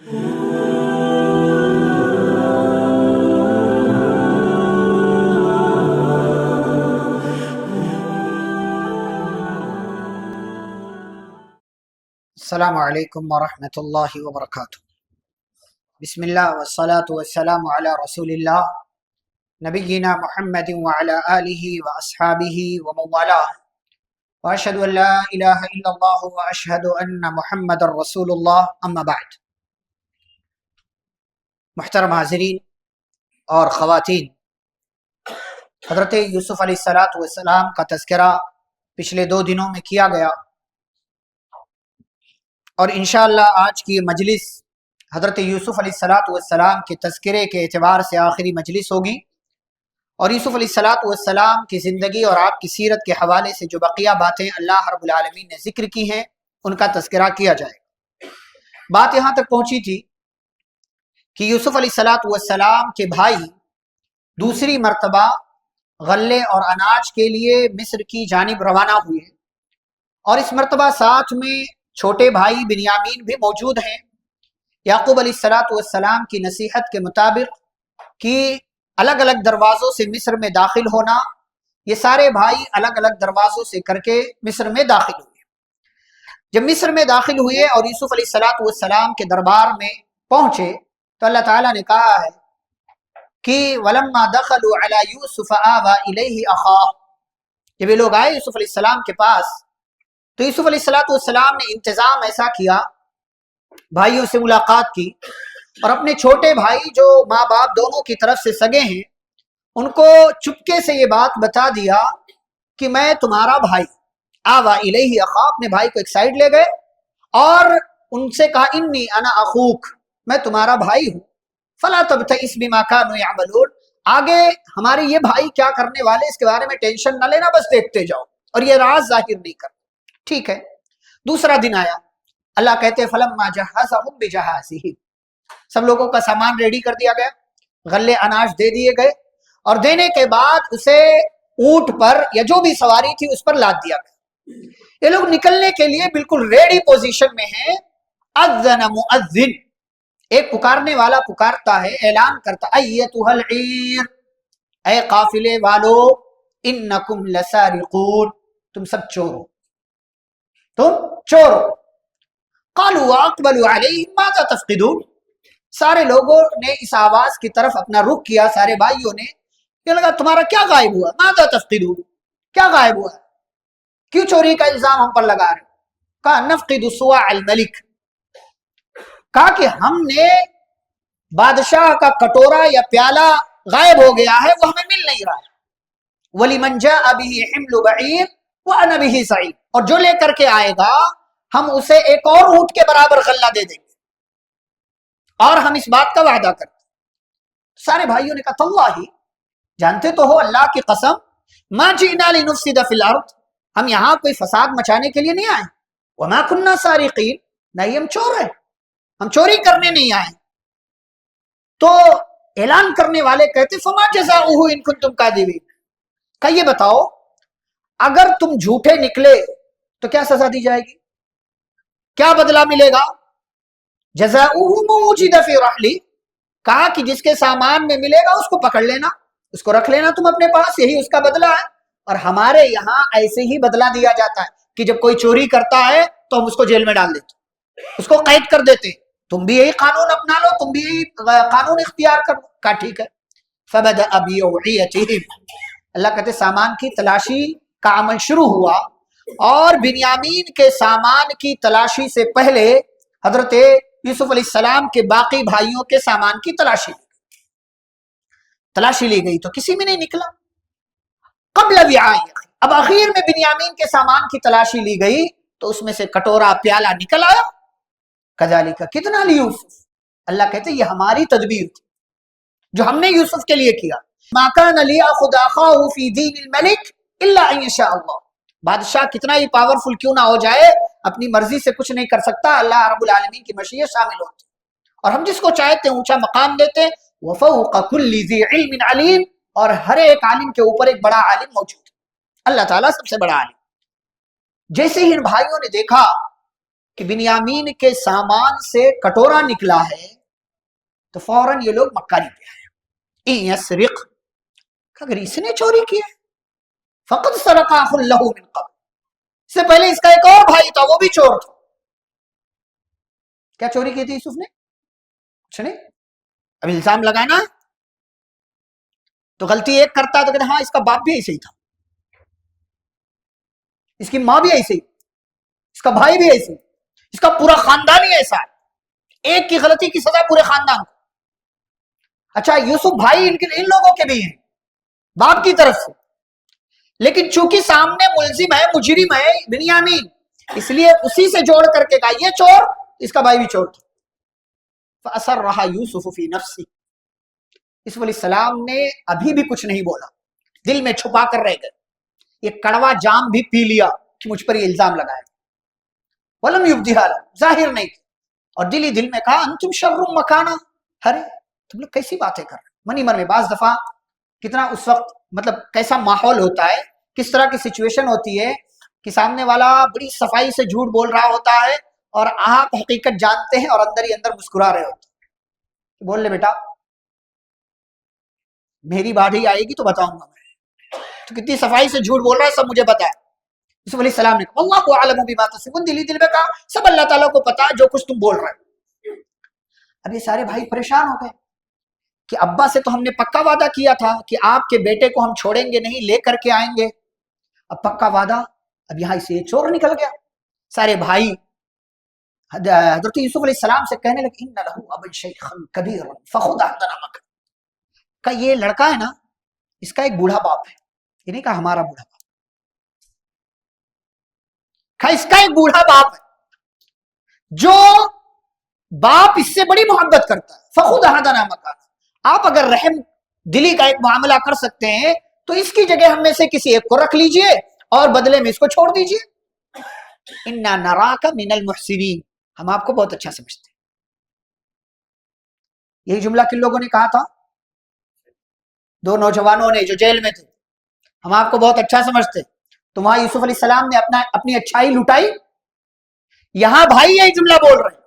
السلام علیکم ورحمۃ اللہ وبرکاتہ۔ بسم اللہ والصلاة والسلام علی رسول اللہ نبینا محمد وعلی آلہ واصحابہ ومن والاه، واشہد ان لا الہ الا اللہ واشہد ان محمد رسول اللہ، اما بعد۔ محترم حاضرین اور خواتین، حضرت یوسف علیہ السلام کا تذکرہ پچھلے 2 دنوں میں کیا گیا، اور انشاءاللہ آج کی مجلس حضرت یوسف علیہ السلام کے تذکرے کے اعتبار سے آخری مجلس ہوگی، اور یوسف علیہ السلام کی زندگی اور آپ کی سیرت کے حوالے سے جو بقیہ باتیں اللہ رب العالمین نے ذکر کی ہیں ان کا تذکرہ کیا جائے گا۔ بات یہاں تک پہنچی تھی کہ یوسف علیہ السلام کے بھائی دوسری مرتبہ غلے اور اناج کے لیے مصر کی جانب روانہ ہوئے، اور اس مرتبہ ساتھ میں چھوٹے بھائی بنیامین بھی موجود ہیں۔ یعقوب علیہ السلام کی نصیحت کے مطابق کہ الگ الگ دروازوں سے مصر میں داخل ہونا، یہ سارے بھائی الگ الگ دروازوں سے کر کے مصر میں داخل ہوئے۔ جب مصر میں داخل ہوئے اور یوسف علیہ السلام کے دربار میں پہنچے تو اللہ تعالیٰ نے کہا ہے کہ وَلَمَّا دَخَلُوا عَلَى يُوسُفَ آوَى إِلَيْهِ أَخَاهُ، جب یہ لوگ آئے یوسف علیہ السلام کے پاس تو یوسف علیہ السلام نے انتظام ایسا کیا، بھائیوں سے ملاقات کی، اور اپنے چھوٹے بھائی جو ماں باپ دونوں کی طرف سے سگے ہیں ان کو چپکے سے یہ بات بتا دیا کہ میں تمہارا بھائی، آوا الیہ اخا، اپنے بھائی کو ایک سائڈ لے گئے اور ان سے کہا انی انا اخوک، میں تمہارا بھائی ہوں، فلا تبتئس بما كانوا يعملون، آگے ہمارے یہ بھائی کیا کرنے والے اس کے بارے میں ٹینشن نہ لینا، بس دیکھتے جاؤ اور یہ راز ظاہر نہیں کرنا۔ ٹھیک ہے۔ دوسرا دن آیا، اللہ کہتے فلما جہزهم بجہازهم، سب لوگوں کا سامان ریڈی کر دیا گیا، غلے اناج دے دیے گئے، اور دینے کے بعد اسے اونٹ پر یا جو بھی سواری تھی اس پر لاد دیا گیا۔ یہ لوگ نکلنے کے لیے بالکل ریڈی پوزیشن میں ہیں۔ اذن مؤذن، ایک پکارنے والا پکارتا ہے، اعلان کرتا، ایتھا العیر، اے قافلے والو، انکم لسارقون، تم سب چور ہو، تم چور ہو۔ قالوا واقبلوا علیہم ماذا تفقدون، سارے لوگوں نے اس آواز کی طرف اپنا رخ کیا، سارے بھائیوں نے، یہ لگا تمہارا کیا غائب ہوا، ماذا تفقدون، کیا غائب ہوا، کیوں چوری کا الزام ہم پر لگا رہے؟ کہا نفقد صواع الملک، کہا کہ ہم نے بادشاہ کا کٹورا یا پیالہ غائب ہو گیا ہے، وہ ہمیں مل نہیں رہا ہے۔ وَلِمَنْ جَاءَ بِهِ حِمْلُ بَعِيرٍ وَأَنَا بِهِ سَعِيدٌ، اور جو لے کر کے آئے گا ہم اسے ایک اور اونٹ کے برابر غلہ دے دیں گے، اور ہم اس بات کا وعدہ کرتے ہیں۔ سارے بھائیوں نے کہا تاللہ، جانتے تو ہو اللہ کی قسم، ما جئنا لنفسد فی الارض، ہم یہاں کوئی فساد مچانے کے لیے نہیں آئے، وما کننا سارقین، نہیں ہم چور ہیں، ہم چوری کرنے نہیں آئے۔ تو اعلان کرنے والے کہتے فما جزاؤہ ان کنتم کاذبین، کہ یہ بتاؤ اگر تم جھوٹے نکلے تو کیا سزا دی جائے گی، کیا بدلہ ملے گا؟ جزاؤہ ما وجد فی رحلی، کہا کہ جس کے سامان میں ملے گا اس کو پکڑ لینا، اس کو رکھ لینا تم اپنے پاس، یہی اس کا بدلہ ہے۔ اور ہمارے یہاں ایسے ہی بدلہ دیا جاتا ہے کہ جب کوئی چوری کرتا ہے تو ہم اس کو جیل میں ڈال دیتے، اس کو قید کر دیتے، تم بھی یہی قانون اپنا لو، تم بھی یہی قانون اختیار کر لو۔ کہا ٹھیک ہے۔ فبدأ بأوعیتہم، اللہ کہتے سامان کی تلاشی کا عمل شروع ہوا، اور بنیامین کے سامان کی تلاشی سے پہلے حضرت یوسف علیہ السلام کے باقی بھائیوں کے سامان کی تلاشی لی گئی تو کسی میں نہیں نکلا۔ قبل وعاء، اب اخیر میں بنیامین کے سامان کی تلاشی لی گئی تو اس میں سے کٹورا پیالہ نکل آیا۔ کذالک کدنا لیوسف، اللہ کہتے یہ ہماری تدبیر تھی جو ہم نے یوسف کے لیے کیا۔ ما کان لیأخذ اخاہ فی دین الملک الا ان یشاء اللہ، بادشاہ کتنا ہی پاورفل کیوں نہ ہو جائے اپنی مرضی سے کچھ نہیں کر سکتا، اللہ رب العالمین کی مشیت شامل ہوتی، اور ہم جس کو چاہتے ہیں اونچا مقام دیتے۔ وفوق کل ذی علم علیم، اور ہر ایک عالم کے اوپر ایک بڑا عالم موجود ہے، اللہ تعالیٰ سب سے بڑا عالم۔ جیسے ہی ان بھائیوں نے دیکھا کہ بنیامین کے سامان سے کٹورا نکلا ہے تو فوراً یہ لوگ مکاری پہ آئے. ان یسرق، اگر اس نے چوری کی ہے، فقد سرق اخ له من قبل، اس سے پہلے اس کا ایک اور بھائی تھا وہ بھی چور تھا. کیا چوری کی تھی یوسف نے؟ کچھ نہیں. اب الزام لگانا تو غلطی ایک کرتا ہے تو کہتے ہاں اس کا باپ بھی ایسے ہی تھا، اس کی ماں بھی ایسے ہی، اس کا بھائی بھی ایسے ہی، اس کا پورا خاندان ہی ایسا ہے. ایک کی غلطی کی سزا پورے خاندان کو. اچھا یوسف بھائی ان لوگوں کے بھی ہیں باپ کی طرف سے، لیکن چونکہ سامنے ملزم ہے، مجرم ہے بنیامین، اس لیے اسی سے جوڑ کر کے کہا یہ چور، اس کا بھائی بھی چور تھا. فَأَسَرَّهَا يُوسُفُ فِي نَفْسِهِ، یوسف علیہ السلام نے ابھی بھی کچھ نہیں بولا، دل میں چھپا کر رہ گئے. یہ کڑوا جام بھی پی لیا کہ مجھ پر یہ الزام لگایا. وَلَمْ يُبْدِهَا لَهُ، ظاہر نہیں، اور دل ہی دل میں کہا انتم شر مکانا، ارے تم لوگ کیسی باتیں کر رہے. منی من میں بعض دفعہ کتنا اس وقت مطلب کیسا ماحول ہوتا ہے، کس طرح کی سچویشن ہوتی ہے کہ سامنے والا بڑی صفائی سے جھوٹ بول رہا ہوتا ہے اور آپ حقیقت جانتے ہیں اور اندر ہی اندر مسکرا رہے ہوتے ہیں. بول لے بیٹا میری باری آئے گی تو بتاؤں گا میں تو کتنی صفائی سے جھوٹ بول رہا ہے، سب مجھے پتا ہے. یوسف علیہ السلام نے کہا اللہ اعلم بما تصفون، دل ہی دل میں کہا سب اللہ تعالیٰ کو پتا ہے جو کچھ تم بول رہے ہو. اب یہ سارے بھائی پریشان ہو گئے کہ ابا سے تو ہم نے پکا وعدہ کیا تھا کہ آپ کے بیٹے کو ہم چھوڑیں گے نہیں، لے کر کے آئیں گے. اب پکا وعدہ، اب یہاں سے یہ چور نکل گیا. سارے بھائی حضرت یوسف علیہ السلام سے کہنے لگے ان لہ ابا شیخا کبیرا فخذ احدنا مکہ، کہ یہ لڑکا ہے نا اس کا ایک بوڑھا باپ ہے. یہ نہیں کہا ہمارا بوڑھا باپ، کہا اس کا ایک بوڑھا باپ ہے جو باپ اس سے بڑی محبت کرتا ہے. فخذ احدنا مکہ، آپ اگر رحم دلی کا ایک معاملہ کر سکتے ہیں تو اس کی جگہ ہم میں سے کسی ایک کو رکھ لیجئے اور بدلے میں اس کو چھوڑ دیجئے. انا نراک من المحسنین، ہم آپ کو بہت اچھا سمجھتے ہیں. یہی جملہ کن لوگوں نے کہا تھا؟ دو نوجوانوں نے جو جیل میں تھے. ہم آپ کو بہت اچھا سمجھتے. تو وہاں یوسف علیہ السلام نے اپنی اچھائی لٹائی. یہاں بھائی یہی جملہ بول رہے ہیں،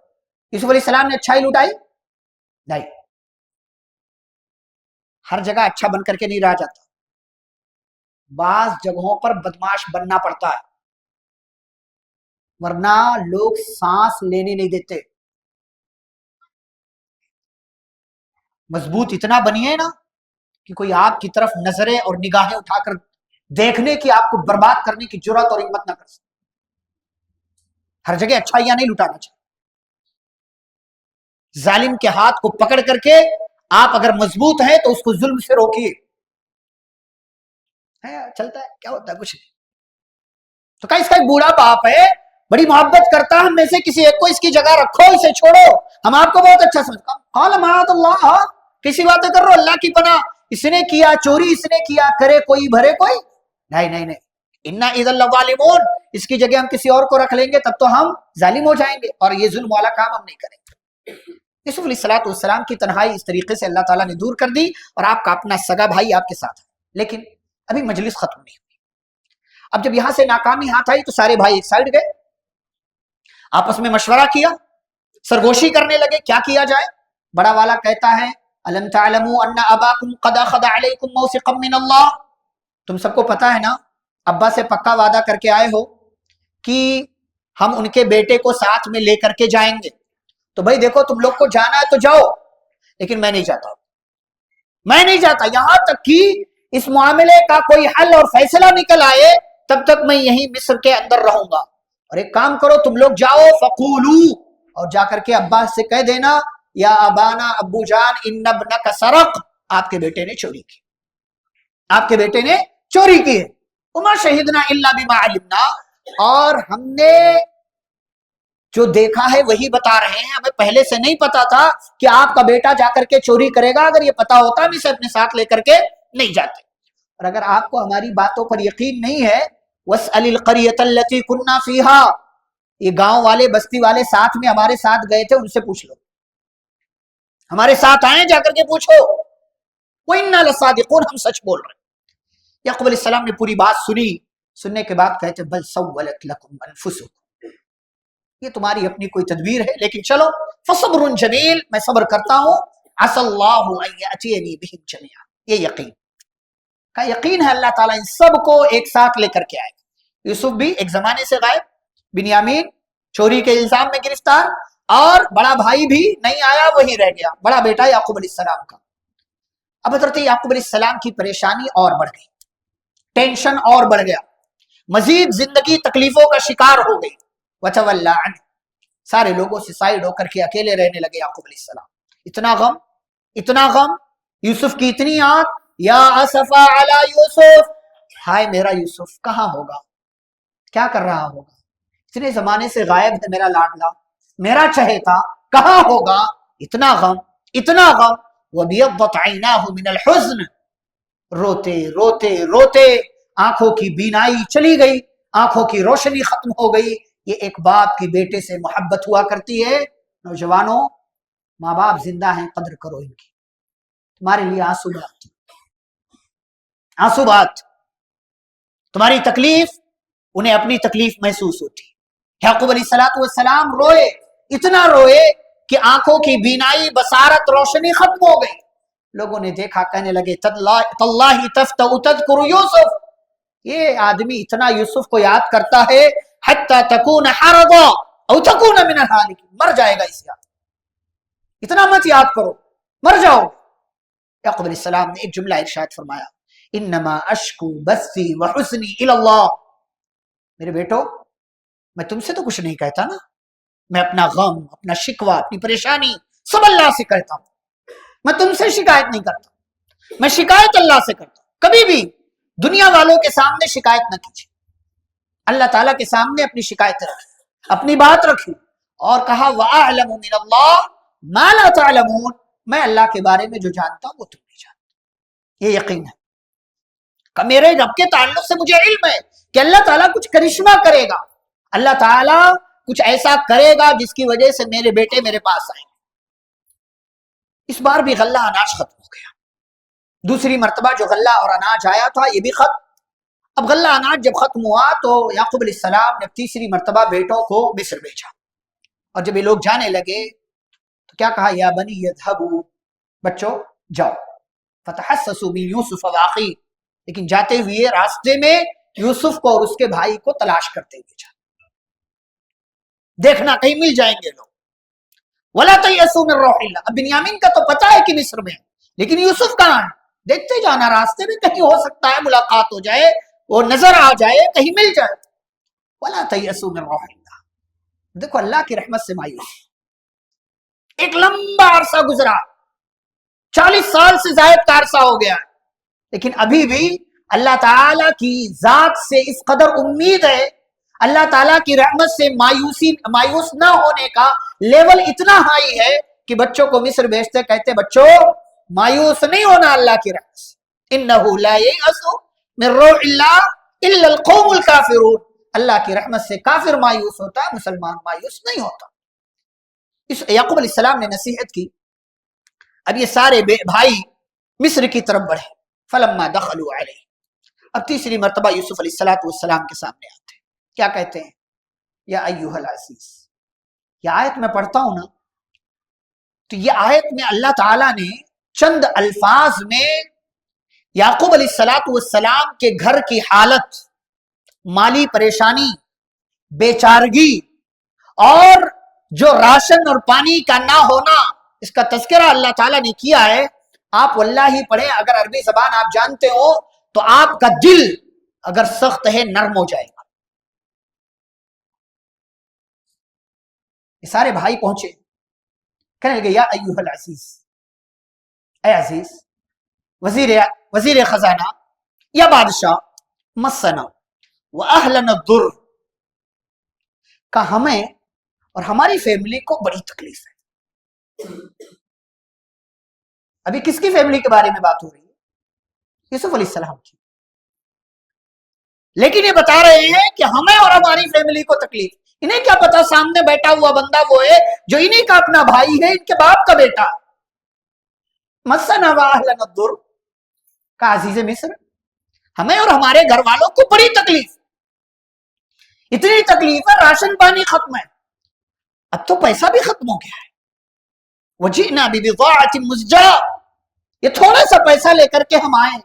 یوسف علیہ السلام نے اچھائی لٹائی نہیں. ہر جگہ اچھا بن کر کے نہیں رہ جاتا، بعض جگہوں پر بدماش بننا پڑتا ہے، ورنہ لوگ سانس لینے نہیں دیتے. مضبوط اتنا بنیے نا کہ کوئی آپ کی طرف نظریں اور نگاہیں اٹھا کر دیکھنے کی، آپ کو برباد کرنے کی جرات اور ہمت نہ کر سکے. ہر جگہ اچھائیاں نہیں لٹانا چاہیے. ظالم کے ہاتھ کو پکڑ کر کے آپ اگر مضبوط ہیں تو اس کو ظلم سے روکیے. چلتا ہے کیا ہوتا ہے کچھ نہیں. تو کہا اس کا ایک بوڑھا باپ ہے، بڑی محبت کرتا ہے، ہم میں سے کسی ایک کو اس کی جگہ رکھو، اسے چھوڑو، ہم آپ کو بہت اچھا سمجھتا. قال معاذ اللہ، کسی باتیں کر رہو، اللہ کی پناہ، اس نے کیا چوری، اس نے کیا، کرے کوئی بھرے کوئی نہیں نہیں نہیں. انا اذا لظالمون، اس کی جگہ ہم کسی اور کو رکھ لیں گے تب تو ہم ظالم ہو جائیں گے اور یہ ظلم والا کام ہم نہیں کریں گے. یوسف علیہ الصلوۃ والسلام کی تنہائی اس طریقے سے اللہ تعالیٰ نے دور کر دی اور آپ کا اپنا سگا بھائی آپ کے ساتھ ہے. لیکن ابھی مجلس ختم نہیں ہوئی. اب جب یہاں سے ناکامی ہاتھ آئی تو سارے بھائی ایک سائڈ گئے، آپس میں مشورہ کیا، سرگوشی کرنے لگے کیا کیا جائے. بڑا والا کہتا ہے الم تعلموا ان اباکم قد اخذ علیکم موثقا من اللہ، تم سب کو پتا ہے نا ابا سے پکا وعدہ کر کے آئے ہو کہ ہم ان کے بیٹے کو ساتھ میں لے کر کے جائیں گے. تو بھائی دیکھو تم لوگ کو جانا ہے تو جاؤ، لیکن میں نہیں جاتا، میں نہیں جاتا یہاں تک کہ اس معاملے کا کوئی حل اور فیصلہ نکل آئے، تب تک میں یہیں مصر کے اندر رہوں گا. اور ایک کام کرو تم لوگ جاؤ فقولو، اور جا کر کے ابا سے کہہ دینا یا ابانا، ابو جان، ان ابنک سرق، آپ کے بیٹے نے چوری کی، آپ کے بیٹے نے چوری کی ہے. وما شہدنا الا بما علمنا، اور ہم نے جو دیکھا ہے وہی بتا رہے ہیں، ہمیں پہلے سے نہیں پتا تھا کہ آپ کا بیٹا جا کر کے چوری کرے گا. اگر یہ پتا ہوتا ہم اسے اپنے ساتھ لے کر کے نہیں جاتے. اور اگر آپ کو ہماری باتوں پر یقین نہیں ہے وَاسْأَلِ الْقَرْيَةَ الَّتِي كُنَّا فِيهَا، یہ گاؤں والے بستی والے ساتھ میں ہمارے ساتھ گئے تھے، ان سے پوچھ لو، ہمارے ساتھ آئے جا کر کے پوچھو. وَإِنَّا لَصَادِقُونَ، ہم سچ بول رہے ہیں. یعقوب علیہ السلام نے پوری بات سنی، سننے کے بعد کہتے بل سولت لکم انفسکم، یہ تمہاری اپنی کوئی تدبیر ہے، لیکن چلو فصبر جمیل، میں صبر کرتا ہوں، عسى اللہ ان یأتینی بہم جمیعا، یہ یقین کا یقین ہے اللہ تعالیٰ ان سب کو ایک ساتھ لے کر کے آئے گا۔ یوسف بھی ایک زمانے سے غائب، بنیامین چوری کے الزام میں گرفتار، اور بڑا بھائی بھی نہیں آیا، وہی رہ گیا، بڑا بیٹا یعقوب علیہ السلام کا۔ اب حضرت یعقوب علیہ السلام کی پریشانی اور بڑھ گئی، ٹینشن اور بڑھ گیا، مزید زندگی تکلیفوں کا شکار ہو گئی۔ وتولى عنه، سارے لوگوں سے سائڈ ہو کر کے اکیلے رہنے لگے یعقوب علیہ السلام۔ اتنا غم، یوسف کی اتنی یاد، یا اسفا علی یوسف، ہائے میرا یوسف کہاں ہوگا، کیا کر رہا ہوگا، اتنے زمانے سے غائب ہے میرا لاڈلا، میرا چہیتا، کہاں ہوگا، اتنا غم۔ وَبِيَضَّتْ عَيْنَاهُ مِنَ الْحُزْنِ، روتے روتے روتے آنکھوں کی بینائی چلی گئی، آنکھوں کی روشنی ختم ہو گئی۔ یہ ایک باپ کی بیٹے سے محبت ہوا کرتی ہے۔ نوجوانوں، ماں باپ زندہ ہیں، قدر کرو ان کی، تمہارے لیے آنسو بات، تمہاری تکلیف انہیں اپنی تکلیف محسوس ہوتی۔ یعقوب علیہ السلام روئے، اتنا روئے کہ آنکھوں کی بینائی، بصارت، روشنی ختم ہو گئی۔ لوگوں نے دیکھا، کہنے لگے تاللہ تفتأ تذکر یوسف، یہ آدمی اتنا یوسف کو یاد کرتا ہے، حتی تکون حرضا او تکون من الہالکین، مر جائے گا اس یاد، اتنا مت یاد کرو، مر جاؤ۔ یعقوب علیہ السلام نے ایک جملہ ارشاد فرمایا، انما اشکو بثی وحزنی الی اللہ، میرے بیٹو میں تم سے تو کچھ نہیں کہتا نا، میں اپنا غم، اپنا شکوہ، اپنی پریشانی سب اللہ سے کرتا ہوں، میں تم سے شکایت نہیں کرتا، میں شکایت اللہ سے کرتا ہوں۔ کبھی بھی دنیا والوں کے سامنے شکایت نہ کیجیے، اللہ تعالیٰ کے سامنے اپنی شکایت رکھی، اپنی بات رکھی، اور کہا وَأَعْلَمُ مِنَ اللَّهِ مَا لَا تَعْلَمُونَ، میں اللہ کے بارے میں جو جانتا ہوں وہ تم نہیں جانتے۔ یہ یقین ہے کہ میرے رب کے تعلق سے مجھے علم ہے کہ اللہ تعالیٰ کچھ کرشمہ کرے گا، اللہ تعالیٰ کچھ ایسا کرے گا جس کی وجہ سے میرے بیٹے میرے پاس آئیں گے۔ اس بار بھی غلہ اناج ختم ہو گیا، دوسری مرتبہ جو غلہ اور اناج آیا تھا یہ بھی ختم۔ اب غلہ اناج جب ختم ہوا تو یعقوب علیہ السلام نے تیسری مرتبہ بیٹوں کو مصر بھیجا، اور جب یہ لوگ جانے لگے تو کیا کہا، یا بنی یذهبوا، بچوں جاؤ، فتحسسوا من یوسف واخیہ، لیکن جاتے ہوئے راستے میں یوسف کو اور اس کے بھائی کو تلاش کرتے ہوئے جا، دیکھنا کہیں مل جائیں گے لوگ۔ وَلَا تَيْأَسُوا مِن رَوْحِ اللَّهِ، اب بنیامین کا تو پتا ہے کہ مصر میں ہے، لیکن یوسف کہاں ہے، دیکھتے جانا، راستے میں کہیں ہو سکتا ہے ملاقات ہو جائے، وہ نظر آ جائے، کہیں مل جائے۔ وَلَا تَيْأَسُوا مِن رَوْحِ اللَّهِ، دیکھو اللہ کی رحمت سے مایوس، ایک لمبا عرصہ گزرا، 40 سال سے زائد کا عرصہ ہو گیا، لیکن ابھی بھی اللہ تعالیٰ کی ذات سے اس قدر امید ہے، اللہ تعالیٰ کی رحمت سے مایوس نہ ہونے کا لیول اتنا ہائی ہے کہ بچوں کو مصر بھیجتے کہتے بچوں مایوس نہیں ہونا اللہ کی رحمت سے، انہو لا ییأس من روح اللہ الا القوم الکافرون، اللہ کی رحمت سے کافر مایوس ہوتا ہے، مسلمان مایوس نہیں ہوتا۔ اس یعقوب علیہ السلام نے نصیحت کی۔ اب یہ سارے بھائی مصر کی طرف بڑھے، فلما دخلوا علیہ، اب تیسری مرتبہ یوسف علیہ السلام کے سامنے آتے، کیا کہتے ہیں، یا ایھا العزیز، یہ آیت میں پڑھتا ہوں نا تو یہ آیت میں اللہ تعالیٰ نے چند الفاظ میں یعقوب علیہ السلام کے گھر کی حالت، مالی پریشانی، بیچارگی، اور جو راشن اور پانی کا نہ ہونا، اس کا تذکرہ اللہ تعالیٰ نے کیا ہے۔ آپ واللہ ہی پڑھیں، اگر عربی زبان آپ جانتے ہو تو آپ کا دل اگر سخت ہے نرم ہو جائے گا۔ یہ سارے بھائی پہنچے، کہنے لگے یا ایھا العزیز، اے عزیز، وزیر خزانہ یا بادشاہ، مسنا واہلنا الضر، کہ ہمیں اور ہماری فیملی کو بڑی تکلیف ہے۔ ابھی کس کی فیملی کے بارے میں بات ہو رہی ہے؟ یوسف علیہ السلام کی، لیکن یہ بتا رہے ہیں کہ ہمیں اور ہماری فیملی کو تکلیف۔ انہیں کیا پتا سامنے بیٹھا ہوا بندہ وہ ہے جو انہیں کا اپنا بھائی ہے، ان کے باپ کا بیٹا۔ مسنا واہلنا الضر، کا عزیز مصر، ہمیں اور ہمارے گھر والوں کو بڑی تکلیف، اتنی تکلیف ہے راشن پانی ختم ہے، اب تو پیسہ بھی ختم ہو گیا ہے. وجئنا ببضاعۃ مزجاۃ، یہ تھوڑا سا پیسہ لے کر کے ہم آئے،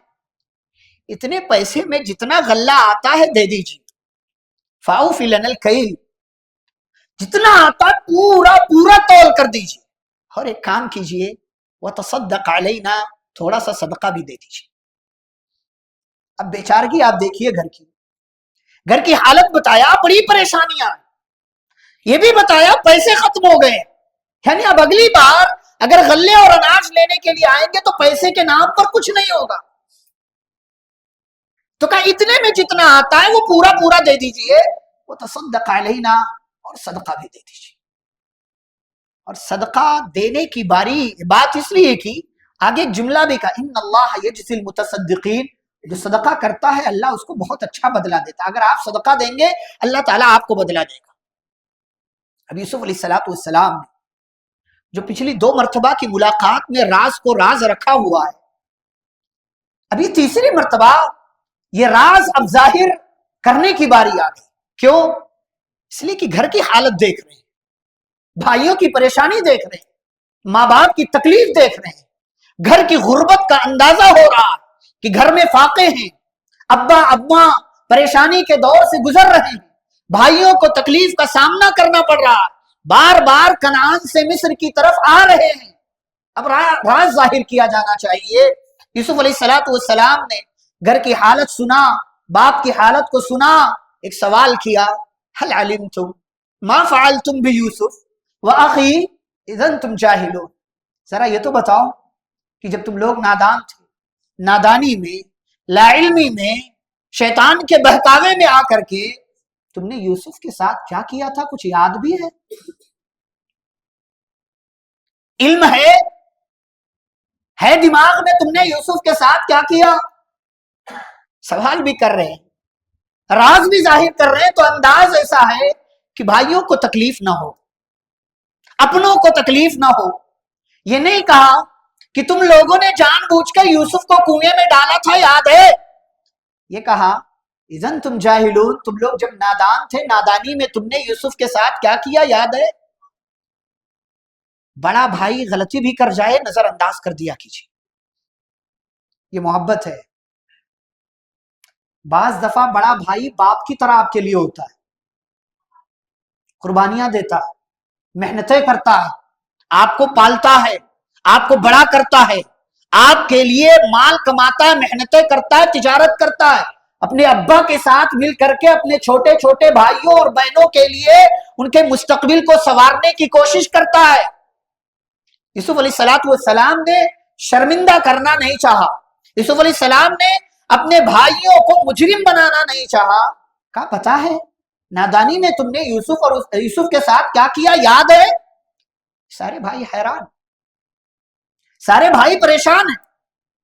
اتنے پیسے میں جتنا غلہ آتا ہے دے دیجیے. فاوفی لنا الکیل، جتنا آتا ہے پورا پورا تول کر دیجیے. اور ایک کام کیجیے، وتصدق علینا، تھوڑا سا صدقہ بھی دے دیجیے. اب بیچارگی آپ دیکھیے، گھر کی حالت بتایا، بڑی پریشانیاں، یہ بھی بتایا پیسے ختم ہو گئے. یعنی اب اگلی بار اگر غلے اور اناج لینے کے لیے آئیں گے تو پیسے کے نام پر کچھ نہیں ہوگا. تو کہا اتنے میں جتنا آتا ہے وہ پورا پورا دے دیجئے. وہ تصدق علینا، اور صدقہ بھی دے دیجئے. اور صدقہ دینے کی باری بات اس لیے کی، آگے ایک جملہ بھی کہا، ان اللہ یجزی المتصدقین، جو صدقہ کرتا ہے اللہ اس کو بہت اچھا بدلہ دیتا ہے. اگر آپ صدقہ دیں گے اللہ تعالیٰ آپ کو بدلہ دے گا. اب یوسف علیہ السلام نے جو پچھلی 2 مرتبہ کی ملاقات میں راز کو راز رکھا ہوا ہے، ابھی تیسری مرتبہ یہ راز اب ظاہر کرنے کی باری آ گئی. کیوں؟ اس لیے کہ گھر کی حالت دیکھ رہے ہیں، بھائیوں کی پریشانی دیکھ رہے ہیں، ماں باپ کی تکلیف دیکھ رہے ہیں، گھر کی غربت کا اندازہ ہو رہا کہ گھر میں فاقے ہیں، ابا اماں پریشانی کے دور سے گزر رہے ہیں، بھائیوں کو تکلیف کا سامنا کرنا پڑ رہا، بار بار کنعان سے مصر کی طرف آ رہے ہیں. اب راز ظاہر کیا جانا چاہیے. یوسف علیہ السلام نے گھر کی حالت سنا، باپ کی حالت کو سنا، ایک سوال کیا، هل علمتم ما فعلتم بيوسف واخي اذا انتم جاهلون. ذرا یہ تو بتاؤ کہ جب تم لوگ نادان تھے، نادانی میں، لا علمی میں، شیطان کے بہکاوے میں آ کر کے تم نے یوسف کے ساتھ کیا کیا تھا، کچھ یاد بھی ہے؟ علم ہے دماغ میں تم نے یوسف کے ساتھ کیا کیا؟ سوال بھی کر رہے ہیں، راز بھی ظاہر کر رہے ہیں. تو انداز ایسا ہے کہ بھائیوں کو تکلیف نہ ہو، اپنوں کو تکلیف نہ ہو. یہ نہیں کہا کہ تم لوگوں نے جان بوجھ کر یوسف کو کنویں میں ڈالا تھا، یاد ہے؟ یہ کہا اذن تم جاہلون، تم لوگ جب نادان تھے، نادانی میں تم نے یوسف کے ساتھ کیا کیا، یاد ہے؟ بڑا بھائی غلطی بھی کر جائے نظر انداز کر دیا کیجیے، یہ محبت ہے. بعض دفعہ بڑا بھائی باپ کی طرح آپ کے لیے ہوتا ہے، قربانیاں دیتا ہے، محنتیں کرتا ہے، آپ کو پالتا ہے، آپ کو بڑا کرتا ہے، آپ کے لیے مال کماتا ہے، محنتیں کرتا ہے، تجارت کرتا ہے، اپنے ابا کے ساتھ مل کر کے اپنے چھوٹے چھوٹے بھائیوں اور بہنوں کے لیے ان کے مستقبل کو سنوارنے کی کوشش کرتا ہے. یوسف علیہ السلام نے شرمندہ کرنا نہیں چاہا، یوسف علیہ السلام نے اپنے بھائیوں کو مجرم بنانا نہیں چاہا. کہا پتا ہے نادانی میں تم نے یوسف کے ساتھ کیا کیا، یاد ہے؟ سارے بھائی حیران، سارے بھائی پریشان ہیں.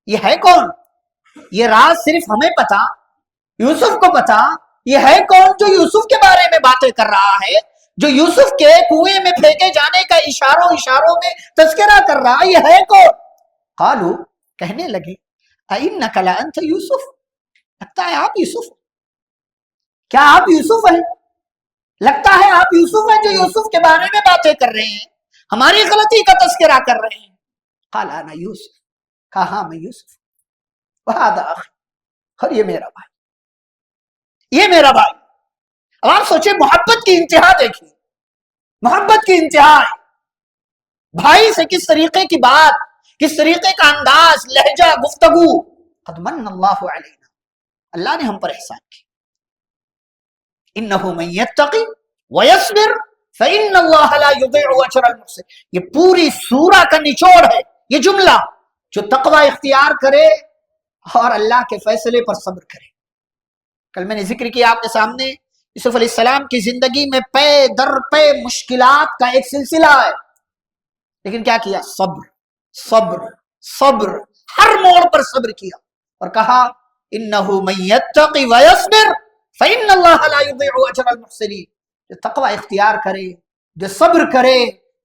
یہ ہے کون؟ یہ راز صرف ہمیں پتا، یوسف کو پتا. یہ ہے کون جو یوسف کے بارے میں باتیں کر رہا ہے، جو یوسف کے کنویں میں پھینکے جانے کا اشاروں میں تذکرہ کر رہا؟ یہ ہے کون؟ قالو، کہنے لگے، اِنَّكَ لَأَنْتَ یوسف، لگتا ہے آپ یوسف، کیا آپ یوسف ہیں؟ لگتا ہے آپ یوسف ہیں جو یوسف کے بارے میں باتیں کر رہے ہیں، ہماری غلطی کا تذکرہ کر رہے ہیں. قال انا یوسف، کہا ہاں میں یوسف، وہذا اخی، اور یہ میرا بھائی، یہ میرا بھائی. اب آپ سوچیں محبت کی انتہا دیکھیں، محبت کی انتہا ہے. بھائی سے کس طریقے کی بات، کس طریقے کا انداز، لہجہ، گفتگو. قد من اللہ علینا، اللہ نے ہم پر احسان کیا. انہ من یتقی ویصبر فإن اللہ لا یضیع اجر المحسن. یہ پوری سورہ کا نچوڑ ہے یہ جملہ، جو تقوی اختیار کرے اور اللہ کے فیصلے پر صبر کرے. کل میں نے ذکر کیا آپ کے سامنے، یوسف علیہ السلام کی زندگی میں پے در پے مشکلات کا ایک سلسلہ ہے، لیکن کیا کیا؟ صبر صبر صبر، ہر موڑ پر صبر کیا اور کہا انہ من یتقی ویصبر فإن اللہ لا یضیع اجر المحسنین. جو تقوی اختیار کرے، جو صبر کرے،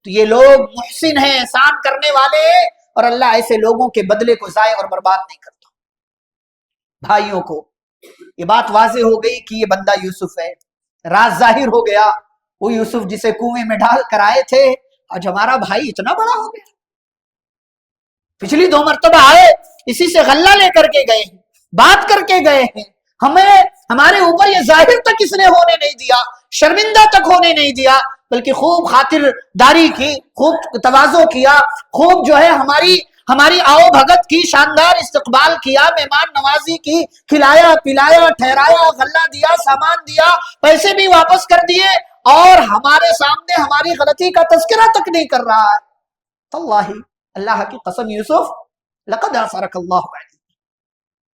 تو یہ لوگ محسن ہیں، احسان کرنے والے ہیں، اور اللہ ایسے لوگوں کے بدلے کو ضائع اور برباد نہیں کرتا. بھائیوں کو یہ بات واضح ہو گئی کہ یہ بندہ یوسف ہے، راز ظاہر ہو گیا. وہ یوسف جسے کنویں میں ڈال کر آئے تھے، آج ہمارا بھائی اتنا بڑا ہو گیا. پچھلی 2 مرتبہ آئے، اسی سے غلہ لے کر کے گئے ہیں، بات کر کے گئے ہیں، ہمیں ہمارے اوپر یہ ظاہر تک اس نے ہونے نہیں دیا، شرمندہ تک ہونے نہیں دیا، بلکہ خوب خاطر داری کی، خوب تواضع کیا، خوب جو ہے ہماری آؤ بھگت کی، شاندار استقبال کیا، مہمان نوازی کی، کھلایا پلایا ٹھہرایا، غلہ دیا، سامان دیا، پیسے بھی واپس کر دیے، اور ہمارے سامنے ہماری غلطی کا تذکرہ تک نہیں کر رہا ہے. اللہ اللہ کی قسم یوسف، لقد آثرک اللہ علیہ،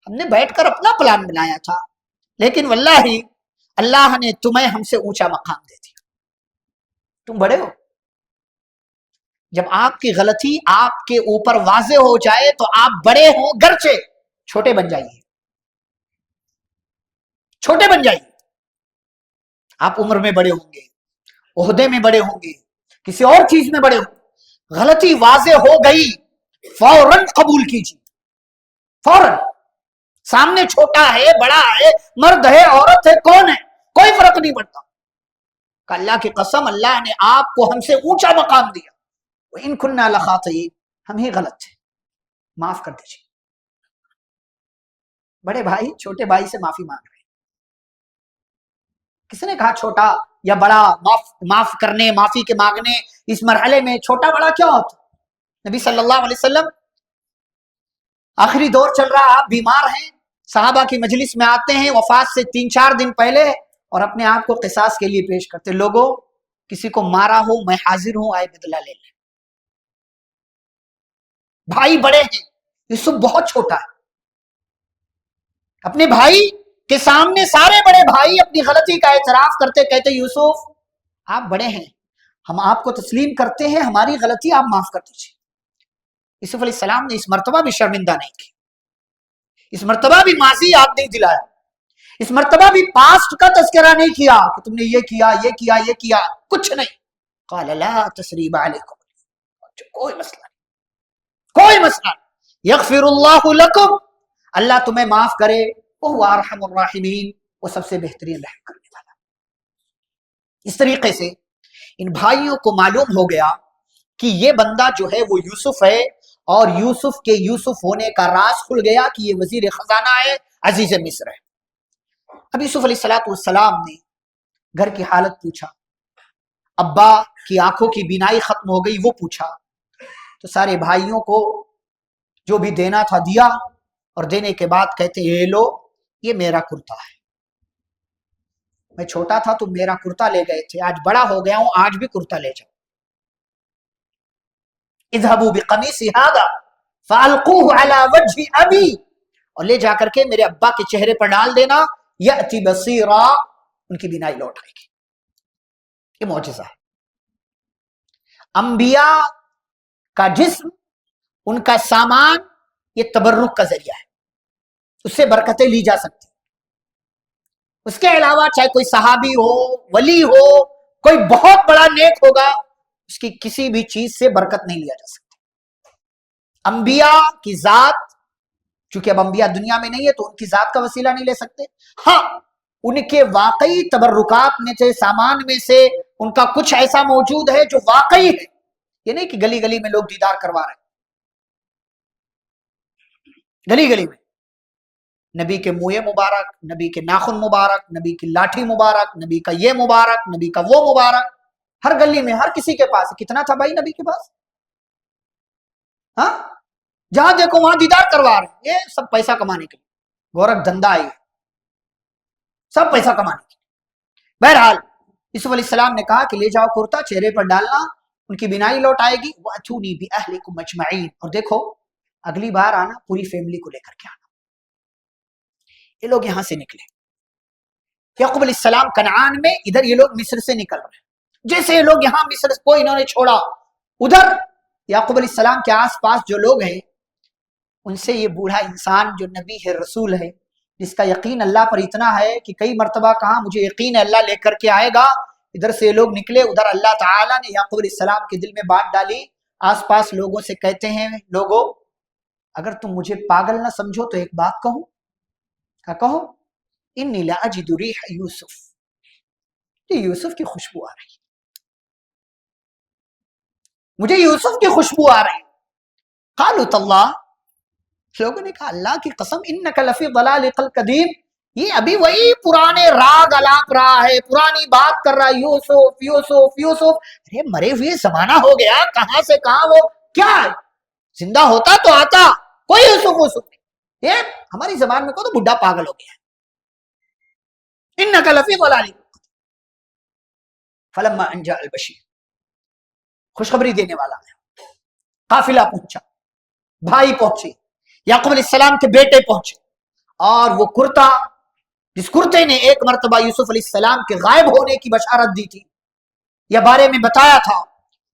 ہم نے بیٹھ کر اپنا پلان بنایا تھا، لیکن واللہ اللہ نے تمہیں ہم سے اونچا مقام دے دیا. تم بڑے ہو، جب آپ کی غلطی آپ کے اوپر واضح ہو جائے تو آپ بڑے ہو گرچہ چھوٹے بن جائیے، چھوٹے بن جائیے. آپ عمر میں بڑے ہوں گے، عہدے میں بڑے ہوں گے، کسی اور چیز میں بڑے ہوں گے، غلطی واضح ہو گئی فوراً قبول کیجیے، فوراً. سامنے چھوٹا ہے بڑا ہے، مرد ہے عورت ہے، کون ہے، کوئی فرق نہیں پڑتا. کہ اللہ کی قسم اللہ نے آپ کو ہم سے اونچا مقام دیا. وَإِن كُنَّا لَخَاطِئِينَ، ہم ہی غلط تھے، معاف کر دیجیے. بڑے بھائی چھوٹے بھائی سے معافی مانگ رہے ہیں. کس نے کہا چھوٹا یا بڑا؟ معاف کرنے، معافی کے مانگنے اس مرحلے میں چھوٹا بڑا کیا ہوتا؟ نبی صلی اللہ علیہ وسلم آخری دور چل رہا، آپ بیمار ہیں، صحابہ کی مجلس میں آتے ہیں وفات سے 3-4 دن پہلے، اور اپنے آپ کو قصاص کے لیے پیش کرتے. لوگوں کسی کو مارا ہو میں حاضر ہوں، آئے بدلہ لے لیں. بھائی بڑے ہیں، یوسف بہت چھوٹا ہے. اپنے بھائی کے سامنے سارے بڑے بھائی اپنی غلطی کا اعتراف کرتے، کہتے یوسف آپ بڑے ہیں، ہم آپ کو تسلیم کرتے ہیں، ہماری غلطی آپ معاف کر دیجیے. یوسف علیہ السلام نے اس مرتبہ بھی شرمندہ نہیں کی، اس مرتبہ بھی ماضی یاد نہیں دلایا، اس مرتبہ بھی پاسٹ کا تذکرہ نہیں کیا کہ تم نے یہ کیا یہ کیا یہ کیا، کچھ نہیں. قال لا تثریب علیکم، کوئی مسئلہ نہیں، کوئی مسئلہ نہیں، یغفر اللہ لکم، اللہ تمہیں معاف کرے، وہو ارحم الراحمین، وہ سب سے بہترین رحم کرنے والا. اس طریقے سے ان بھائیوں کو معلوم ہو گیا کہ یہ بندہ جو ہے وہ یوسف ہے، اور یوسف کے یوسف ہونے کا راز کھل گیا کہ یہ وزیر خزانہ ہے، عزیز مصر ہے. اب یوسف علیہ السلام نے گھر کی حالت پوچھا، ابا کی آنکھوں کی بینائی ختم ہو گئی وہ پوچھا، تو سارے بھائیوں کو جو بھی دینا تھا دیا، اور دینے کے بعد کہتے یہ لو یہ میرا کرتا ہے، میں چھوٹا تھا تو میرا کرتا لے گئے تھے، آج بڑا ہو گیا ہوں، آج بھی کرتا لے جاؤ. اذهبوا بقمیصی ھذا فالقوه علی وجه ابی، اور لے جا کر کے میرے ابا کے چہرے پر ڈال دینا، یأتی بصیرا، ان کی بینائی لوٹ آئے گی. یہ معجزہ ہے. انبیاء کا جسم، ان کا سامان، یہ تبرک کا ذریعہ ہے، اس سے برکتیں لی جا سکتی. اس کے علاوہ چاہے کوئی صحابی ہو، ولی ہو، کوئی بہت بڑا نیک ہوگا، اس کی کسی بھی چیز سے برکت نہیں لیا جا سکتی. انبیاء کی ذات، چونکہ اب انبیاء دنیا میں نہیں ہے تو ان کی ذات کا وسیلہ نہیں لے سکتے. ہاں ان کے واقعی تبرکات میں سے، سامان میں سے ان کا کچھ ایسا موجود ہے جو واقعی ہے، یہ نہیں کہ گلی گلی میں لوگ دیدار کروا رہے ہیں. گلی گلی میں نبی کے منہ مبارک، نبی کے ناخن مبارک، نبی کی لاٹھی مبارک، نبی کا یہ مبارک، نبی کا وہ مبارک، ہر گلی میں ہر کسی کے پاس. کتنا تھا بھائی نبی کے پاس؟ ہاں جہاں دیکھو وہاں دیدار کروا رہے ہیں. یہ سب پیسہ کمانے کے لیے، گورکھ دھندا ہے، سب پیسہ کمانے کے لیے. بہرحال یوسف علیہ السلام نے کہا کہ لے جاؤ کرتا، چہرے پر ڈالنا، ان کی بینائی لوٹ آئے گی. وَأْتُونِي بِأَهْلِكُمْ أَجْمَعِينَ، اور دیکھو اگلی بار آنا پوری فیملی کو لے کر کے آنا. یہ لوگ یہاں سے نکلے، یعقوب علیہ السلام کنعان میں، ادھر یہ لوگ مصر سے نکل رہے ہیں. جیسے یہ لوگ یہاں مصر کو انہوں نے چھوڑا، ادھر یعقوب علیہ السلام کے آس پاس جو لوگ ہیں ان سے یہ بوڑھا انسان جو نبی ہے، رسول ہے، جس کا یقین اللہ پر اتنا ہے کہ کئی مرتبہ کہا مجھے یقین ہے اللہ لے کر کے آئے گا، ادھر سے یہ لوگ نکلے. ادھر اللہ تعالیٰ نے یعقوب علیہ السلام کے دل میں بات ڈالی. آس پاس لوگوں سے کہتے ہیں لوگوں اگر تم مجھے پاگل نہ سمجھو تو ایک بات کہوں. کیا کہو؟ انی لاجد ریح یوسف، کہ یوسف کی خوشبو آ رہی ہے، مجھے یوسف کی خوشبو آ رہی ہے۔ قالوا تاللہ، لوگوں نے کہا اللہ کی قسم انک لفی ضلالک القدیم، یہ ابھی وہی پرانے راگ الاپ رہا ہے، پرانی بات کر رہا ہے، یوسف یوسف یوسف۔ ارے مرے ہوئے زمانہ ہو گیا، کہاں سے کہاں وہ کیا ہے؟ زندہ ہوتا تو آتا، کوئی یوسف وسف نہیں، یہ ہماری زبان میں کو تو بڈھا پاگل ہو گیا ہے۔ انک لفی ضلالک فلما ان جاء البشیر، خوشخبری دینے والا ہے، قافلہ پہنچا، بھائی پہنچے، یعقوب علیہ السلام کے بیٹے پہنچے، اور وہ کرتا جس کرتے نے ایک مرتبہ یوسف علیہ السلام کے غائب ہونے کی بشارت دی تھی یا بارے میں بتایا تھا،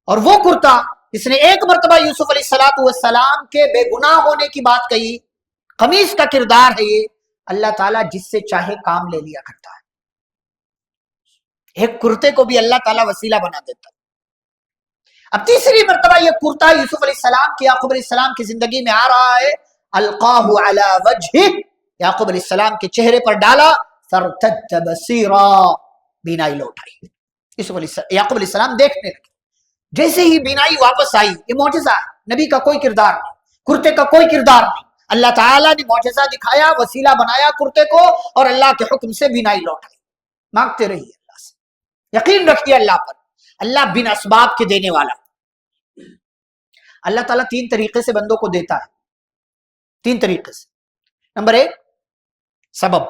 اور وہ کرتا جس نے ایک مرتبہ یوسف علیہ السلام کے بے گناہ ہونے کی بات کہی، قمیص کا کردار ہے یہ، اللہ تعالیٰ جس سے چاہے کام لے لیا کرتا ہے۔ ایک کرتے کو بھی اللہ تعالیٰ وسیلہ بنا دیتا ہے۔ اب تیسری مرتبہ یہ کرتا یوسف علیہ السلام کے یعقوب علیہ السلام کی زندگی میں آ رہا ہے، القاہ علی وجہہ، یعقوب علیہ السلام کے چہرے پر ڈالا، فارتد بصیرا، بینائی لوٹ آئی۔ یعقوب علیہ السلام دیکھنے لگے، جیسے ہی بینائی واپس آئی، یہ معجزہ ہے، نبی کا کوئی کردار نہیں، کرتے کا کوئی کردار نہیں، اللہ تعالیٰ نے معجزہ دکھایا، وسیلہ بنایا کرتے کو، اور اللہ کے حکم سے بینائی لوٹ آئی۔ مانگتے رہیے اللہ سے، یقین رکھیے اللہ پر، اللہ بن اسباب کے دینے والا۔ اللہ تعالیٰ تین طریقے سے بندوں کو دیتا ہے، تین طریقے سے۔ نمبر ایک، سبب،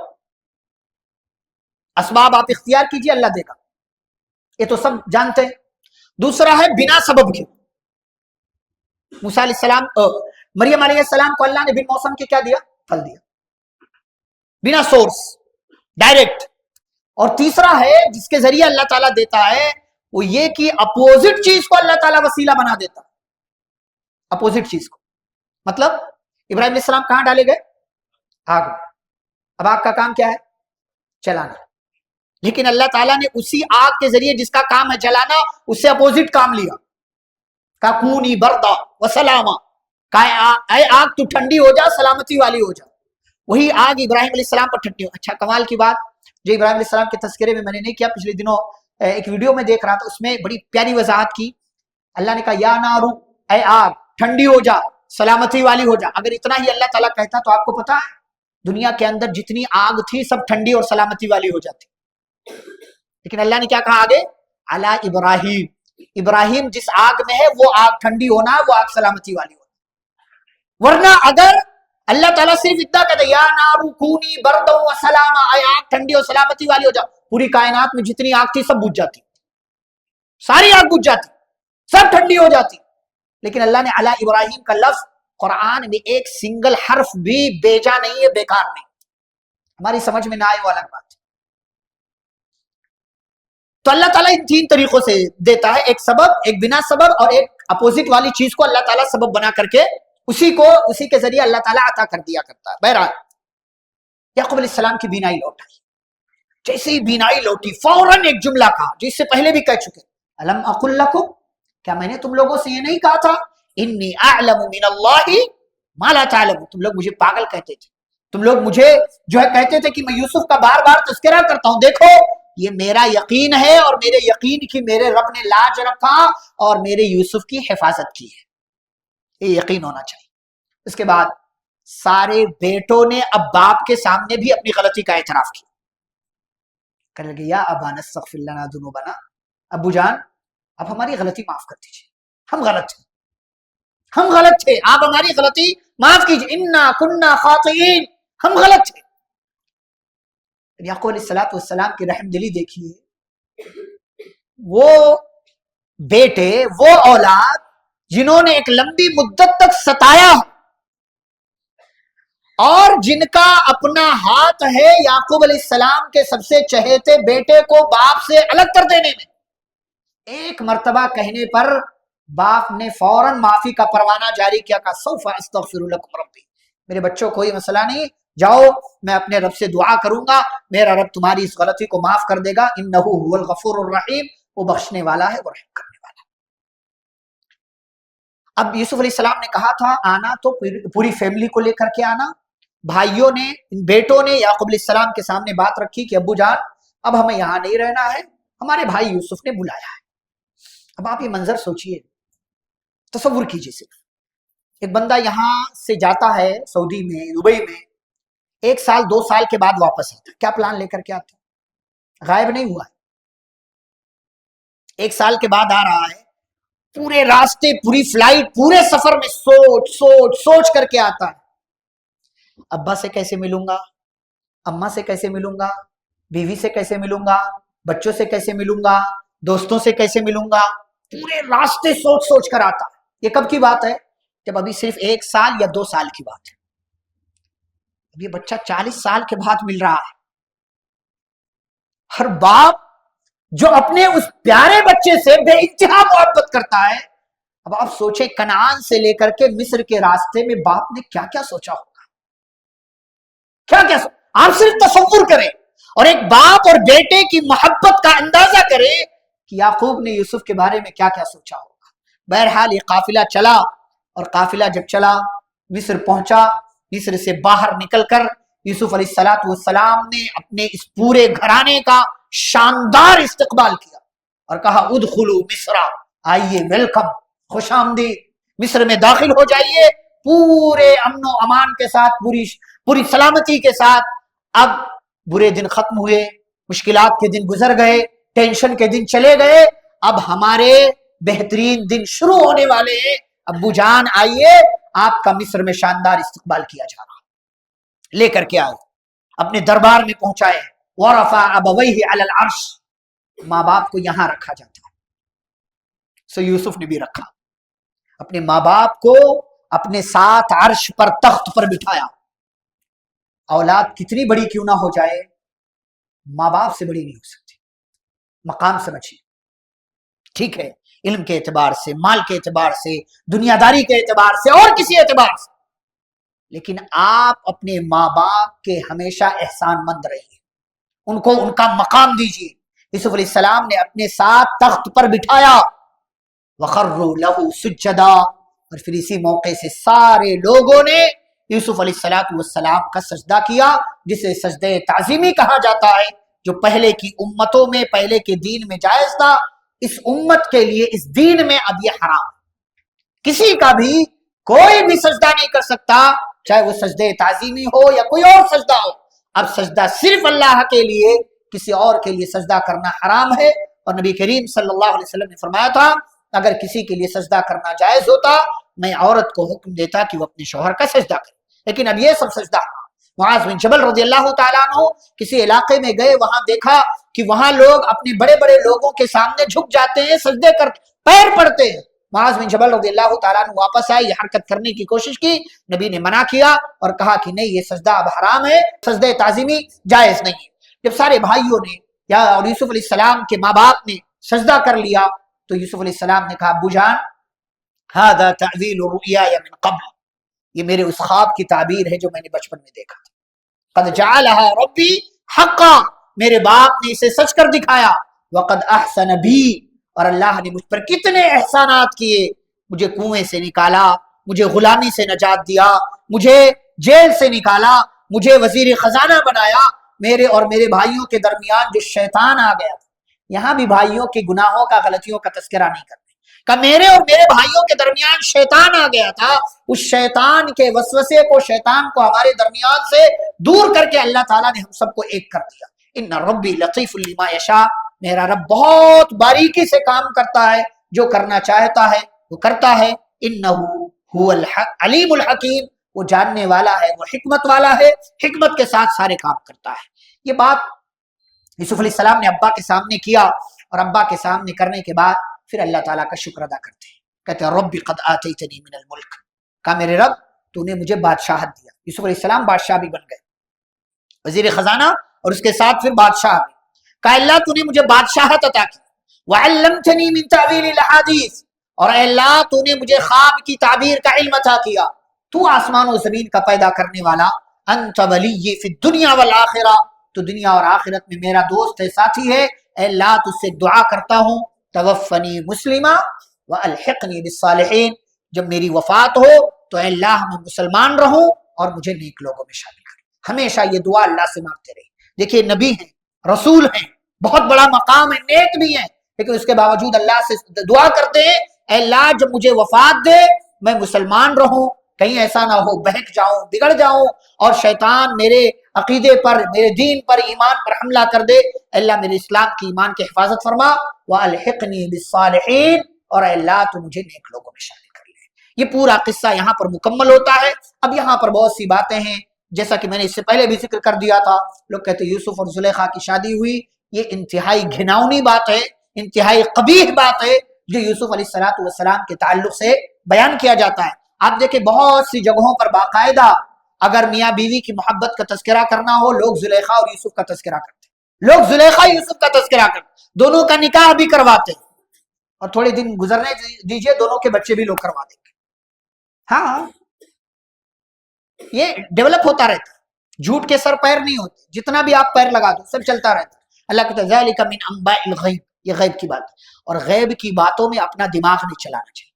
اسباب آپ اختیار کیجئے اللہ دے گا، یہ تو سب جانتے ہیں۔ دوسرا ہے بنا سبب کے، موسیٰ علیہ السلام مریم علیہ السلام کو اللہ نے بن موسم کے کیا دیا؟ پھل دیا، بنا سورس، ڈائریکٹ۔ اور تیسرا ہے جس کے ذریعے اللہ تعالیٰ دیتا ہے، وہ یہ کہ اپوزٹ چیز کو اللہ تعالیٰ وسیلہ بنا دیتا ہے، اپوزٹ چیز کو۔ مطلب ابراہیم علیہ السلام کہاں ڈالے گئے؟ آگ میں۔ اب آگ کا کام کیا ہے؟ چلانا، لیکن اللہ تعالیٰ نے اسی آگ کے ذریعے جس کا کام ہے جلانا، اس سے اپوزٹ کام لیا، کہا کونی بردا وسلاما، کہا اے آگ تو ٹھنڈی ہو جا، سلامتی والی ہو جا۔ وہی آگ ابراہیم علیہ السلام پر ٹھنڈی ہو۔ اچھا کمال کی بات جو ابراہیم علیہ السلام کے تذکرے میں نے نہیں کیا، پچھلے دنوں ایک ویڈیو میں دیکھ رہا تھا، اس میں بڑی پیاری وضاحت کی۔ اللہ نے کہا یا نارو، اے آگ ٹھنڈی ہو جا، سلامتی والی ہو جا۔ اگر اتنا ہی اللہ تعالیٰ کہتا تو آپ کو پتا ہے دنیا کے اندر جتنی آگ تھی سب ٹھنڈی اور سلامتی والی ہو جاتی، لیکن اللہ نے کیا کہا آگے؟ علی ابراہیم، ابراہیم جس آگ میں ہے وہ آگ ٹھنڈی ہونا، وہ آگ سلامتی والی ہونا۔ ورنہ اگر اللہ تعالیٰ صرف اتنا کہتا یا نارو کونی بردا وسلاما، اے آگ ٹھنڈی اور سلامتی والی ہو جا، پوری کائنات میں جتنی آگ تھی سب بجھ جاتی، ساری آگ بجھ جاتی، سب ٹھنڈی ہو جاتی۔ لیکن اللہ نے علی ابراہیم کا لفظ قرآن میں ایک سنگل حرف بھی بیجا نہیں ہے، بیکار نہیں۔ ہماری سمجھ میں نہ آئے وہ الگ بات ہے۔ تو اللہ تعالیٰ ان تین طریقوں سے دیتا ہے، ایک سبب، ایک بنا سبب، اور ایک اپوزٹ والی چیز کو اللہ تعالیٰ سبب بنا کر کے اسی کے ذریعے اللہ تعالیٰ عطا کر دیا کرتا ہے۔ بہرحال یعقوب علیہ السلام کی بینائی لوٹ آئی، جیسے ہی بینائی لوٹی فوراً ایک جملہ کہا جو اس سے پہلے بھی کہہ چکے، الم اقل لکم، کیا میں نے تم لوگوں سے یہ نہیں کہا تھا، انی اعلم من اللہ ما لا تعلمون، تم لوگ مجھے پاگل کہتے تھے، تم لوگ مجھے جو ہے کہتے تھے کہ میں یوسف کا بار بار تذکرہ کرتا ہوں، دیکھو یہ میرا یقین ہے، اور میرے یقین کی میرے رب نے لاج رکھا اور میرے یوسف کی حفاظت کی ہے، یہ یقین ہونا چاہیے۔ اس کے بعد سارے بیٹوں نے اب باپ کے سامنے بھی اپنی غلطی کا اعتراف کیا، کہنے لگے یا ابانا استغفر لنا ذنوبنا، ابو جان اب ہماری غلطی معاف کر دیجیے، ہم غلط تھے، ہم غلط تھے، آپ ہماری غلطی معاف کیجیے، انا کننا خاطئین، ہم غلط تھے۔ یعقوب علیہ السلام کی رحم دلی دیکھیے، وہ بیٹے، وہ اولاد جنہوں نے ایک لمبی مدت تک ستایا اور جن کا اپنا ہاتھ ہے یعقوب علیہ السلام کے سب سے چہیتے بیٹے کو باپ سے الگ کر دینے میں، ایک مرتبہ کہنے پر باپ نے فوراً معافی کا پروانہ جاری کیا، کہا سوف استغفر لکم ربی، میرے بچوں کوئی مسئلہ نہیں، جاؤ میں اپنے رب سے دعا کروں گا، میرا رب تمہاری اس غلطی کو معاف کر دے گا، انہ هو الغفور الرحیم، وہ بخشنے والا ہے، وہ رحم کرنے والا ہے۔ اب یوسف علیہ السلام نے کہا تھا آنا تو پوری فیملی کو لے کر کے آنا، بھائیوں نے، بیٹوں نے یعقوب علیہ السلام کے سامنے بات رکھی کہ ابو جان اب ہمیں یہاں نہیں رہنا ہے، ہمارے بھائی یوسف نے بلایا ہے. اب آپ یہ منظر سوچئے، تصور کیجئے. صرف ایک بندہ یہاں سے جاتا ہے سعودی میں، دبئی میں، 1 سال 2 سال کے بعد واپس آتا ہے. کیا پلان لے کر کے آتا ہے؟ غائب نہیں ہوا ہے. 1 سال کے بعد آ رہا ہے، پورے راستے، پوری فلائٹ، پورے سفر میں سوچ کر کے آتا ہے. ابا سے کیسے ملوں گا، اماں سے کیسے ملوں گا، بیوی سے کیسے ملوں گا، بچوں سے کیسے ملوں گا، دوستوں سے کیسے ملوں گا. پورے راستے سوچ کر آتا ہے. یہ کب کی بات ہے؟ جب ابھی صرف 1 سال یا 2 سال کی بات ہے. اب یہ بچہ 40 سال کے بعد مل رہا ہے. ہر باپ جو اپنے اس پیارے بچے سے بے انتہا محبت کرتا ہے. اب آپ سوچیں، کنعان سے لے کر کے مصر کے راستے میں باپ نے کیا کیا سوچا ہوگا، کیا آپ صرف تصور کریں اور ایک باپ اور بیٹے کی محبت کا اندازہ کریں کہ یعقوب نے یوسف کے بارے میں کیا کیا سوچا ہوگا. بہرحال یہ قافلہ چلا، اور قافلہ جب چلا مصر پہنچا. مصر سے باہر نکل کر یوسف علیہ السلام نے اپنے اس پورے گھرانے کا شاندار استقبال کیا اور کہا ادخلوا مصر، آئیے، ویلکم، خوش آمدید، مصر میں داخل ہو جائیے پورے امن و امان کے ساتھ، پوری سلامتی کے ساتھ. اب برے دن ختم ہوئے، مشکلات کے دن گزر گئے، ٹینشن کے دن چلے گئے، اب ہمارے بہترین دن شروع ہونے والے ہیں. ابو جان آئیے، آپ کا مصر میں شاندار استقبال کیا جا رہا. لے کر کے آئے، اپنے دربار میں پہنچائے. ورفع ابویہ علی العرش، ماں باپ کو یہاں رکھا جاتا ہے. سو یوسف نے بھی رکھا، اپنے ماں باپ کو اپنے ساتھ عرش پر، تخت پر بٹھایا. اولاد کتنی بڑی کیوں نہ ہو جائے، ماں باپ سے بڑی نہیں ہو سکتی. مقام سمجھیے، ٹھیک ہے، علم کے اعتبار سے، مال کے اعتبار سے، دنیا داری کے اعتبار سے، اور کسی اعتبار سے، لیکن آپ اپنے ماں باپ کے ہمیشہ احسان مند رہیے، ان کو ان کا مقام دیجیے. یوسف علیہ السلام نے اپنے ساتھ تخت پر بٹھایا. وَخَرُّوا لَهُ سُجَّدًا، اور پھر اسی موقع سے سارے لوگوں نے یوسف علیہ السلام کا سجدہ کیا، جسے سجدہ تعظیمی کہا جاتا ہے، جو پہلے کی امتوں میں، پہلے کے دین میں جائز تھا. اس امت کے لیے، اس دین میں اب یہ حرام. کسی کا بھی کوئی بھی سجدہ نہیں کر سکتا، چاہے وہ سجدہ تعظیمی ہو یا کوئی اور سجدہ ہو. اب سجدہ صرف اللہ کے لیے، کسی اور کے لیے سجدہ کرنا حرام ہے. اور نبی کریم صلی اللہ علیہ وسلم نے فرمایا تھا، اگر کسی کے لیے سجدہ کرنا جائز ہوتا، میں عورت کو حکم دیتا کہ وہ اپنے شوہر کا سجدہ کرے. لیکن اب یہ سب سجدہ. معاذ بن جبل رضی اللہ تعالیٰ عنہ کسی علاقے میں گئے، وہاں دیکھا کہ وہاں لوگ اپنے بڑے بڑے لوگوں کے سامنے جھک جاتے ہیں، سجدے کر پیر پڑتے ہیں. معاذ بن جبل رضی اللہ تعالیٰ عنہ واپس آئے، یہ حرکت کرنے کی کوشش کی، نبی نے منع کیا اور کہا کہ نہیں، یہ سجدہ اب حرام ہے، سجدہ تعظیمی جائز نہیں. جب سارے بھائیوں نے اور یوسف علیہ السلام کے ماں باپ نے سجدہ کر لیا تو یوسف علیہ السلام نے کہا ابو جان، ھذا تعویل رؤیای من قبل، یہ میرے اس خواب کی تعبیر ہے جو میں نے بچپن میں دیکھا تھا. قد جعلھا ربی حقا، میرے باپ نے اسے سچ کر دکھایا. وقد احسن بی، اور اللہ نے مجھ پر کتنے احسانات کیے، مجھے کنویں سے نکالا، مجھے غلامی سے نجات دیا، مجھے جیل سے نکالا، مجھے وزیر خزانہ بنایا. میرے اور میرے بھائیوں کے درمیان جو شیطان آ گیا تھا، یہاں بھی بھائیوں کے گناہوں کا، غلطیوں کا تذکرہ نہیں کرتے، کہ میرے اور میرے بھائیوں کے درمیان شیطان آ گیا تھا، اس شیطان کے وسوسے کو، شیطان کو ہمارے درمیان سے دور کر کے اللہ تعالیٰ نے ہم سب کو ایک کر دیا. ان ربی لطیف لما یشاء، میرا رب بہت باریکی سے کام کرتا ہے، جو کرنا چاہتا ہے وہ کرتا ہے. انہ هو العلیم الحکیم، وہ جاننے والا ہے، وہ حکمت والا ہے، حکمت کے ساتھ سارے کام کرتا ہے. یہ بات یوسف علیہ السلام نے ابا کے سامنے کیا، اور ابا کے سامنے کرنے کے بعد پھر اللہ تعالیٰ کا شکر ادا کرتے ہیں. کہتے ہیں رب قد آتیتنی من الملک، کہا میرے رب تو نے مجھے بادشاہت دیا. یوسف علیہ السلام بادشاہ بھی بن گئے، وزیر خزانہ اور اس کے ساتھ پھر بادشاہ بھی. کہا اللہ تو نے مجھے بادشاہت عطا کی. وعلمتنی من تعویل الاحادیث، اور اے اللہ تو نے مجھے خواب کی تعبیر کا علم عطا کیا. تو آسمان و زمین کا پیدا کرنے والا. انت ولی فی الدنیا والآخرہ، تو دنیا اور آخرت میں میرا دوست ہے، ساتھی ہے. اے اللہ تجھ سے دعا کرتا ہوں، توفنی مسلمہ والحقنی بالصالحین، جب میری وفات ہو تو اے اللہ میں مسلمان رہوں اور مجھے نیک لوگوں میں شامل کر. ہمیشہ یہ دعا اللہ سے مانگتے رہے. دیکھیے نبی ہیں، رسول ہیں، بہت بڑا مقام ہے، نیک بھی ہیں، لیکن اس کے باوجود اللہ سے دعا کرتے ہیں اے اللہ جب مجھے وفات دے میں مسلمان رہوں، کہیں ایسا نہ ہو بہک جاؤں، بگڑ جاؤں اور شیطان میرے عقیدے پر، میرے دین پر، ایمان پر حملہ کر دے۔ اے اللہ میرے اسلام کی ایمان کی حفاظت فرما، وَأَلْحِقْنِي بِالصَّالِحِينَ، اور اے اللہ تو مجھے نیک لوگوں میں شامل کر لے۔ یہ پورا قصہ یہاں پر مکمل ہوتا ہے۔ اب یہاں پر بہت سی باتیں ہیں، جیسا کہ میں نے اس سے پہلے بھی ذکر کر دیا تھا، لوگ کہتے ہیں یوسف اور زلیخا کی شادی ہوئی، یہ انتہائی گھناؤنی بات ہے، انتہائی قبیح بات ہے جو یوسف علیہ السلام کے تعلق سے بیان کیا جاتا ہے۔ آپ دیکھیں بہت سی جگہوں پر باقاعدہ اگر میاں بیوی کی محبت کا تذکرہ کرنا ہو، لوگ زلیخا اور یوسف کا تذکرہ کرتے ہیں، لوگ زلیخا یوسف کا تذکرہ کرتے ہیں، دونوں کا نکاح بھی کرواتے ہیں، اور تھوڑے دن گزرنے دیجئے دونوں کے بچے بھی لوگ کروا دیں گے۔ ہاں یہ ڈیولپ ہوتا رہتا ہے، جھوٹ کے سر پیر نہیں ہوتے، جتنا بھی آپ پیر لگا دو سب چلتا رہتا ہے۔ اللہ کہتا ہے ذالک من انباء الغیب، یہ غیب کی بات ہے، اور غیب کی باتوں میں اپنا دماغ نہیں چلانا چاہیے۔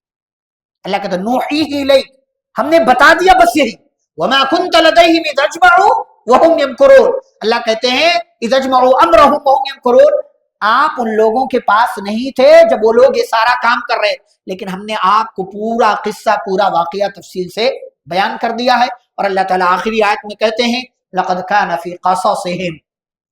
اللہ کہتا ہے نوحیہ الیک، ہم نے بتا دیا بس یہی، وما كنت لديهم اذ اجمعوا وهم يمكرون، اللہ کہتے ہیں اذ اجمعوا امرهم وهم يمكرون، آپ ان لوگوں کے پاس نہیں تھے جب وہ لوگ یہ سارا کام کر رہے، لیکن ہم نے آپ کو پورا قصہ، پورا واقعہ تفصیل سے بیان کر دیا ہے۔ اور اللہ تعالیٰ آخری آیت میں کہتے ہیں لقد كان في قصصهم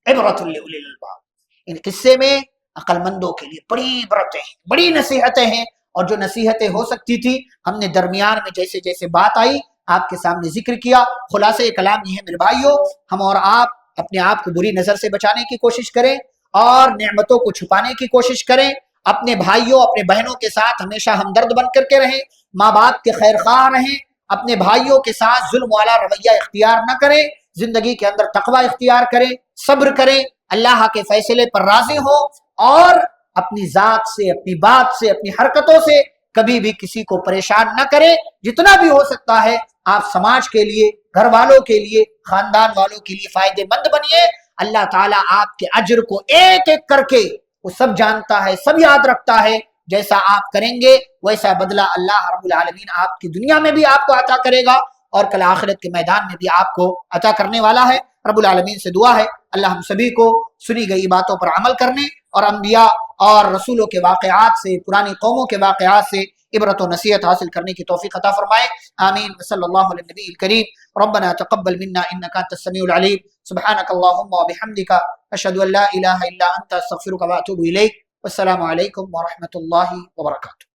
عبرة لأولي الألباب، ان قصے میں عقل مندوں کے لیے بڑی عبرتیں ہیں، بڑی نصیحتیں ہیں، اور جو نصیحتیں ہو سکتی تھی ہم نے درمیان میں جیسے جیسے بات آئی آپ کے سامنے ذکر کیا۔ خلاصہ کلام یہ ہے میرے بھائیوں، ہم اور آپ اپنے آپ کو بری نظر سے بچانے کی کوشش کریں اور نعمتوں کو چھپانے کی کوشش کریں، اپنے بھائیوں اپنے بہنوں کے ساتھ ہمیشہ ہمدرد بن کر کے رہیں، ماں باپ کے خیر خواہ رہیں، اپنے بھائیوں کے ساتھ ظلم والا رویہ اختیار نہ کریں، زندگی کے اندر تقوی اختیار کریں، صبر کریں، اللہ کے فیصلے پر راضی ہوں، اور اپنی ذات سے، اپنی بات سے، اپنی حرکتوں سے کبھی بھی کسی کو پریشان نہ کریں۔ جتنا بھی ہو سکتا ہے آپ سماج کے لیے، گھر والوں کے لیے، خاندان والوں کے لیے فائدے مند بنیے۔ اللہ تعالیٰ آپ کے اجر کو ایک ایک کر کے وہ سب جانتا ہے، سب یاد رکھتا ہے، جیسا آپ کریں گے ویسا بدلہ اللہ رب العالمین آپ کی دنیا میں بھی آپ کو عطا کرے گا اور کل آخرت کے میدان میں بھی آپ کو عطا کرنے والا ہے۔ رب العالمین سے دعا ہے اللہ ہم سبھی کو سنی گئی باتوں پر عمل کرنے اور انبیاء اور رسولوں کے واقعات سے، پرانی قوموں کے واقعات سے عبرت و نصیحت حاصل کرنے کی توفیق عطا فرمائے۔ آمین۔ صلی اللہ علیہ النبی الکریم۔ ربنا تقبل منا انک انت السمیع العلیم، سبحانک اللہم وبحمدک، اشہد ان لا الہ الا انت، استغفرک واتوب الیک۔ والسلام علیکم ورحمۃ اللہ وبرکاتہ۔